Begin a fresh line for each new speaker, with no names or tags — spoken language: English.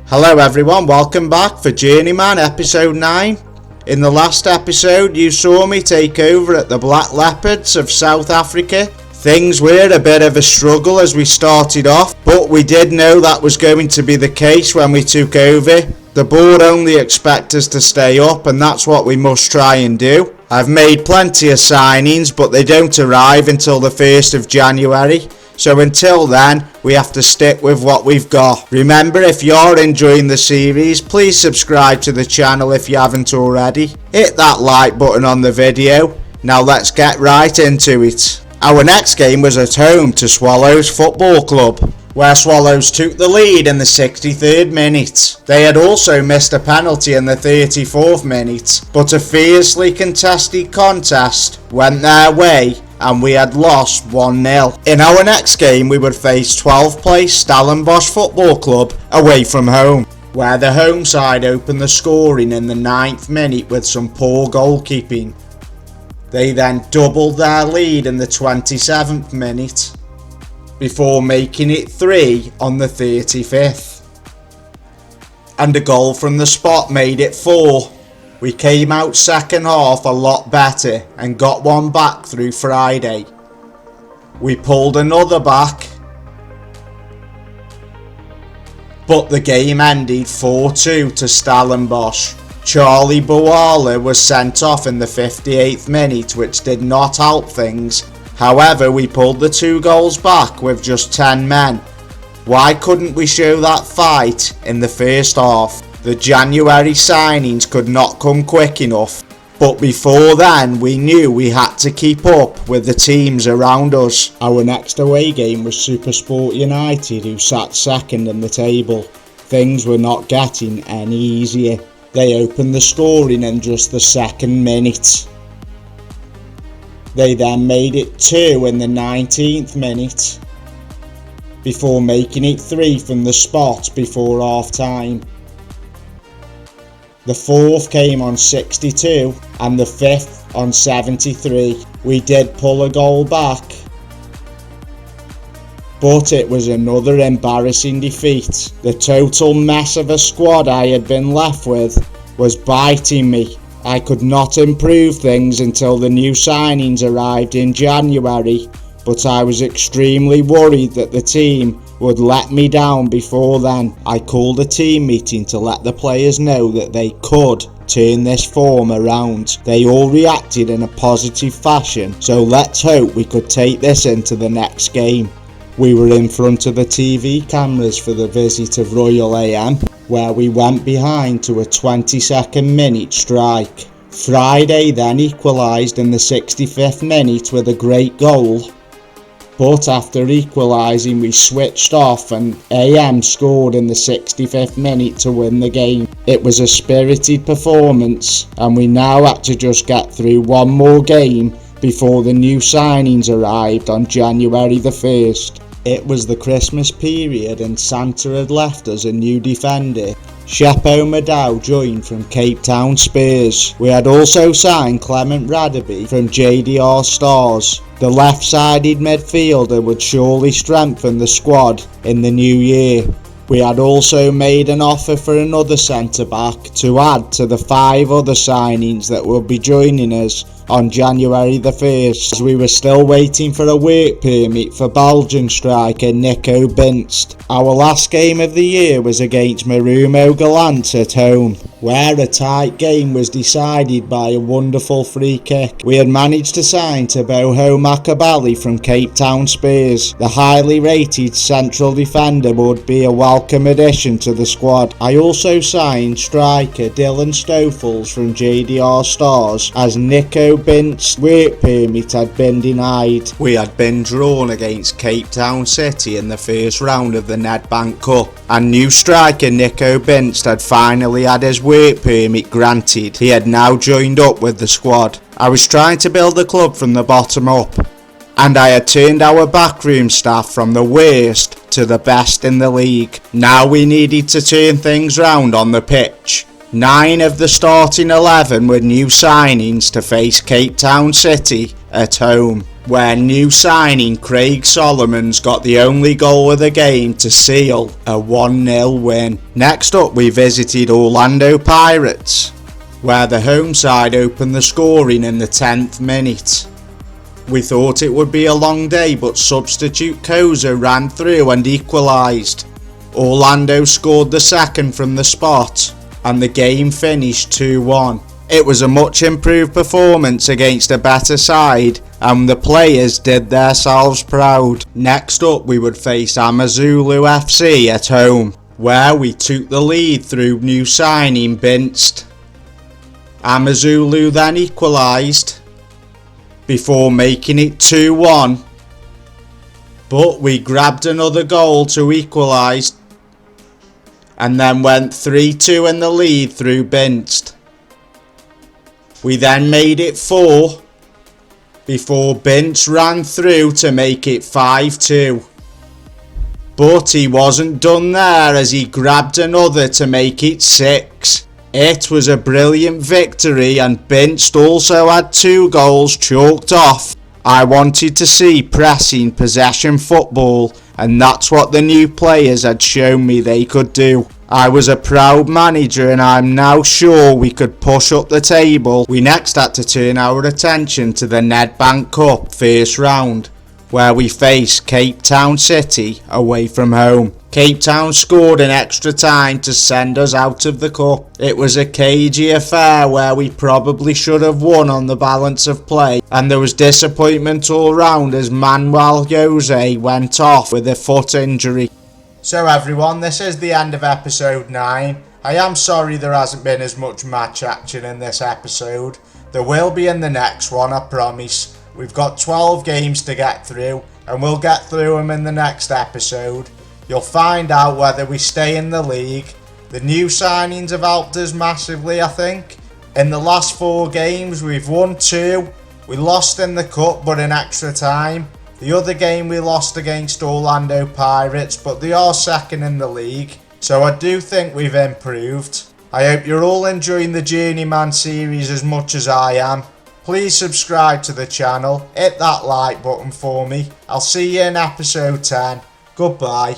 Hello everyone, welcome back for Journeyman episode 9. In the last episode you saw me take over at the Blackleopards of South Africa. Things were a bit of a struggle as we started off, but we did know that was going to be the case when we took over. The board only expect us to stay up, and that's what we must try and do. I've made plenty of signings, but they don't arrive until the 1st of January. So until then, we have to stick with what we've got. Remember, if you're enjoying the series, please subscribe to the channel if you haven't already. Hit that like button on the video. Now let's get right into it. Our next game was at home to Swallows Football Club, where Swallows took the lead in the 63rd minute. They had also missed a penalty in the 34th minute, but a fiercely contested contest went their way and we had lost 1-0. In our next game we would face 12th place Stellenbosch Football Club away from home, where the home side opened the scoring in the 9th minute with some poor goalkeeping. They then doubled their lead in the 27th minute, before making it 3 on the 35th. And a goal from the spot made it 4. We came out second half a lot better and got one back through Friday. We pulled another back, but the game ended 4-2 to Stellenbosch. Charlie Bouala was sent off in the 58th minute, which did not help things. However, we pulled the 2 goals back with just 10 men. Why couldn't we show that fight in the first half? The January signings could not come quick enough, but before then we knew we had to keep up with the teams around us. Our next away game was Supersport United, who sat second in the table. Things were not getting any easier. They opened the scoring in just the 2nd minute. They then made it 2 in the 19th minute, before making it 3 from the spot before half time. The 4th came on 62 and the 5th on 73. We did pull a goal back, but it was another embarrassing defeat. The total mess of a squad I had been left with was biting me. I could not improve things until the new signings arrived in January, but I was extremely worried that the team would let me down before then. I called a team meeting to let the players know that they could turn this form around. They all reacted in a positive fashion, so let's hope we could take this into the next game. We were in front of the TV cameras for the visit of Royal AM, where we went behind to a 22nd minute strike. Friday then equalised in the 65th minute with a great goal, but after equalising we switched off and AM scored in the 65th minute to win the game. It was a spirited performance, and we now had to just get through one more game before the new signings arrived on January the 1st. It was the Christmas period and Santa had left us a new defender. Shepo Madau joined from Cape Town Spurs. We had also signed Clement Radaby from JDR Stars. The left-sided midfielder would surely strengthen the squad in the new year. We had also made an offer for another centre-back to add to the 5 other signings that will be joining us on January the 1st, as we were still waiting for a work permit for Belgian striker Nico Binst. Our last game of the year was against Marumo Gallant at home, where a tight game was decided by a wonderful free kick. We had managed to sign Taboho Makabali from Cape Town Spurs. The highly rated central defender would be a welcome addition to the squad. I also signed striker Dylan Stoffels from JDR Stars, as Nico Bint's work permit had been denied. We had been drawn against Cape Town City in the first round of the Nedbank Cup, and new striker Nico Bintz had finally had his work permit granted. He had now joined up with the squad. I was trying to build the club from the bottom up, and I had turned our backroom staff from the worst to the best in the league. Now we needed to turn things round on the pitch. 9 of the starting 11 were new signings to face Cape Town City at home. where new signing Craig Solomons got the only goal of the game to seal a 1-0 win. Next up we visited Orlando Pirates, where the home side opened the scoring in the 10th minute. We thought it would be a long day, but substitute Koza ran through and equalised. Orlando scored the second from the spot, and the game finished 2-1. It was a much improved performance against a better side, and the players did themselves proud. Next up we would face Amazulu FC at home, where we took the lead through new signing Binst. Amazulu then equalised before making it 2-1, but we grabbed another goal to equalise and then went 3-2 in the lead through Binst. We then made it 4 before Binst ran through to make it 5-2. But he wasn't done there, as he grabbed another to make it 6. It was a brilliant victory, and Binst also had 2 goals chalked off. I wanted to see pressing possession football, and that's what the new players had shown me they could do. I was a proud manager, and I'm now sure we could push up the table. We next had to turn our attention to the Nedbank Cup first round, where we faced Cape Town City away from home. Cape Town scored in extra time to send us out of the cup. It was a cagey affair where we probably should have won on the balance of play, and there was disappointment all round as Manuel Jose went off with a foot injury. So everyone, this is the end of episode 9. I am sorry there hasn't been as much match action in this episode. There will be in the next one, I promise. We've got 12 games to get through, and we'll get through them in the next episode. You'll find out whether we stay in the league. The new signings have helped us massively, I think. In the last 4 games, we've won 2. We lost in the cup, but in extra time. The other game we lost against Orlando Pirates, but they are second in the league. So I do think we've improved. I hope you're all enjoying the Journeyman series as much as I am. Please subscribe to the channel, hit that like button for me. I'll see you in episode 10. Goodbye.